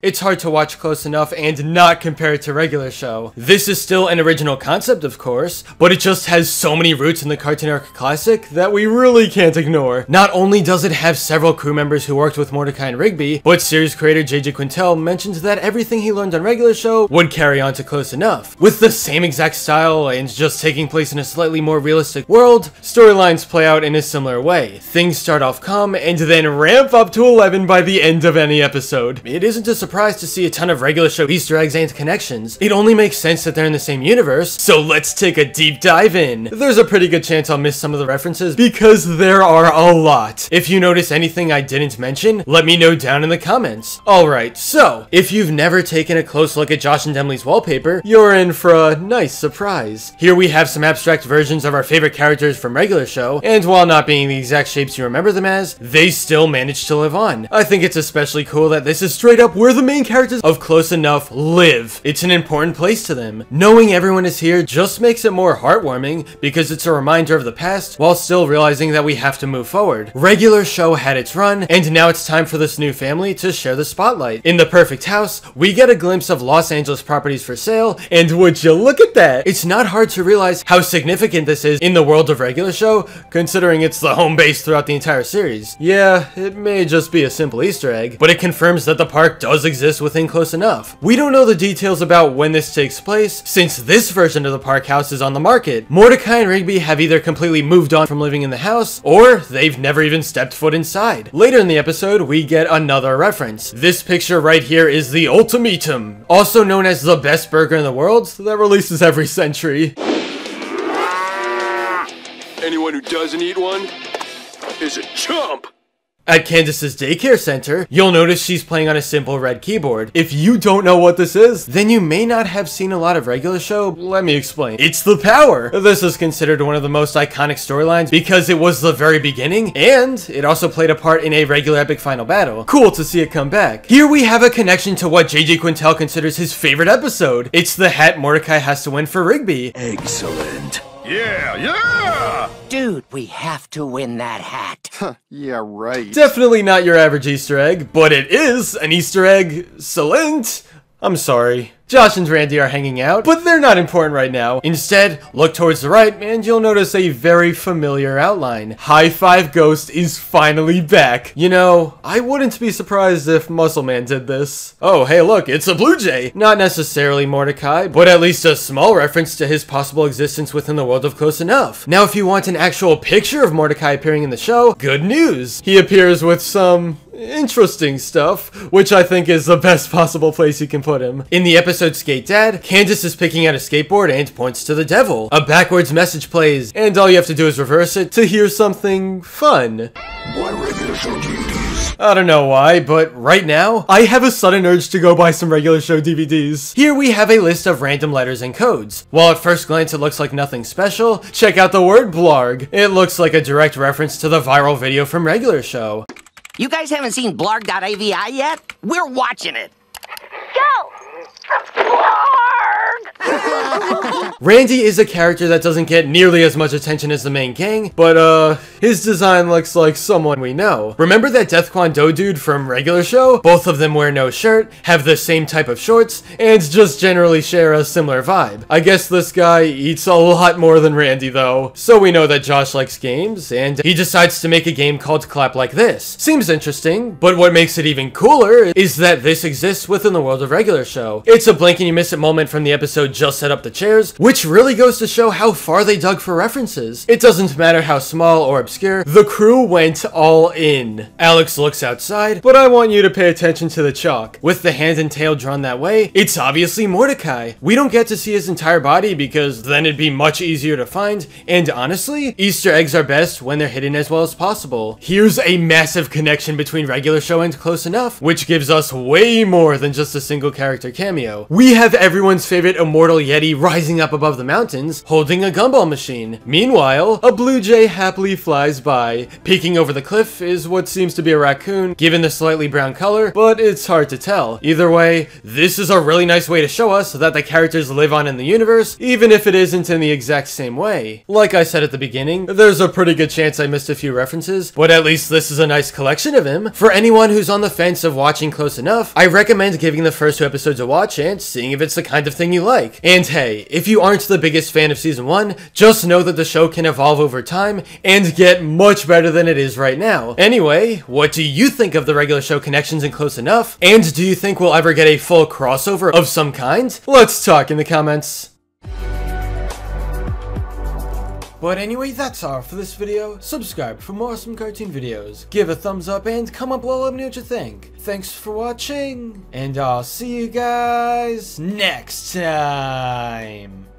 It's hard to watch Close Enough and not compare it to Regular Show. This is still an original concept, of course, but it just has so many roots in the Cartoon Network classic that we really can't ignore. Not only does it have several crew members who worked with Mordecai and Rigby, but series creator J.J. Quintel mentioned that everything he learned on Regular Show would carry on to Close Enough. With the same exact style and just taking place in a slightly more realistic world, storylines play out in a similar way. Things start off calm and then ramp up to 11 by the end of any episode. It isn't a surprise to see a ton of Regular Show Easter eggs and connections. It only makes sense that they're in the same universe, so let's take a deep dive in. There's a pretty good chance I'll miss some of the references because there are a lot. If you notice anything I didn't mention, let me know down in the comments. Alright, so, if you've never taken a close look at Josh and Demley's wallpaper, you're in for a nice surprise. Here we have some abstract versions of our favorite characters from Regular Show, and while not being the exact shapes you remember them as, they still managed to live on. I think it's especially cool that this is straight up where the main characters of Close Enough live. It's an important place to them. Knowing everyone is here just makes it more heartwarming because it's a reminder of the past while still realizing that we have to move forward. Regular Show had its run, and now it's time for this new family to share the spotlight. In The Perfect House, we get a glimpse of Los Angeles properties for sale, and would you look at that? It's not hard to realize how significant this is in the world of Regular Show, considering it's the home base throughout the entire series. Yeah, it may just be a simple Easter egg, but it confirms that the park does exist within Close Enough. We don't know the details about when this takes place, since this version of the park house is on the market. Mordecai and Rigby have either completely moved on from living in the house, or they've never even stepped foot inside. Later in the episode, we get another reference. This picture right here is the Ultimatum, also known as the best burger in the world, that releases every century. Anyone who doesn't eat one is a chump. At Candace's daycare center, you'll notice she's playing on a simple red keyboard. If you don't know what this is, then you may not have seen a lot of Regular Show. Let me explain. It's the Power! This is considered one of the most iconic storylines because it was the very beginning, and it also played a part in a regular epic final battle. Cool to see it come back. Here we have a connection to what J.J. Quintel considers his favorite episode. It's the hat Mordecai has to win for Rigby. Excellent. Yeah! Dude, we have to win that hat. Yeah, right. Definitely not your average Easter egg, but it is an Easter egg. Excellent. I'm sorry. Josh and Randy are hanging out, but they're not important right now. Instead, look towards the right and you'll notice a very familiar outline. High Five Ghost is finally back. You know, I wouldn't be surprised if Muscle Man did this. Oh, hey look, it's a Blue Jay. Not necessarily Mordecai, but at least a small reference to his possible existence within the world of Close Enough. Now, if you want an actual picture of Mordecai appearing in the show, good news. He appears with some interesting stuff, which I think is the best possible place you can put him. In the episode Skate Dad, Candace is picking out a skateboard and points to the devil. A backwards message plays, and all you have to do is reverse it to hear something fun. Why Regular Show DVDs? I don't know why, but right now, I have a sudden urge to go buy some Regular Show DVDs. Here we have a list of random letters and codes. While at first glance it looks like nothing special, check out the word blarg. It looks like a direct reference to the viral video from Regular Show. You guys haven't seen blarg.avi yet? We're watching it. Go! Randy is a character that doesn't get nearly as much attention as the main gang, but his design looks like someone we know. Remember that Death Kwon Do dude from Regular Show? Both of them wear no shirt, have the same type of shorts, and just generally share a similar vibe. I guess this guy eats a lot more than Randy though. So we know that Josh likes games, and he decides to make a game called Clap Like This. Seems interesting, but what makes it even cooler is that this exists within the world of Regular Show. It's a blink and you miss it moment from the episode Just Set Up the Chairs, which really goes to show how far they dug for references. It doesn't matter how small or obscure, the crew went all in. Alex looks outside, but I want you to pay attention to the chalk. With the hand and tail drawn that way, it's obviously Mordecai. We don't get to see his entire body because then it'd be much easier to find, and honestly, Easter eggs are best when they're hidden as well as possible. Here's a massive connection between Regular Show and Close Enough, which gives us way more than just a single character cameo. We have everyone's favorite immortal immortal Yeti rising up above the mountains, holding a gumball machine. Meanwhile, a blue jay happily flies by. Peeking over the cliff is what seems to be a raccoon, given the slightly brown color, but it's hard to tell. Either way, this is a really nice way to show us that the characters live on in the universe, even if it isn't in the exact same way. Like I said at the beginning, there's a pretty good chance I missed a few references, but at least this is a nice collection of him. For anyone who's on the fence of watching Close Enough, I recommend giving the first 2 episodes a watch and seeing if it's the kind of thing you like. And hey, if you aren't the biggest fan of season 1, just know that the show can evolve over time and get much better than it is right now. Anyway, what do you think of the regular show connections in Close Enough? And do you think we'll ever get a full crossover of some kind? Let's talk in the comments. But anyway, that's all for this video. Subscribe for more awesome cartoon videos. Give a thumbs up and comment below, let me know what you think. Thanks for watching, and I'll see you guys next time.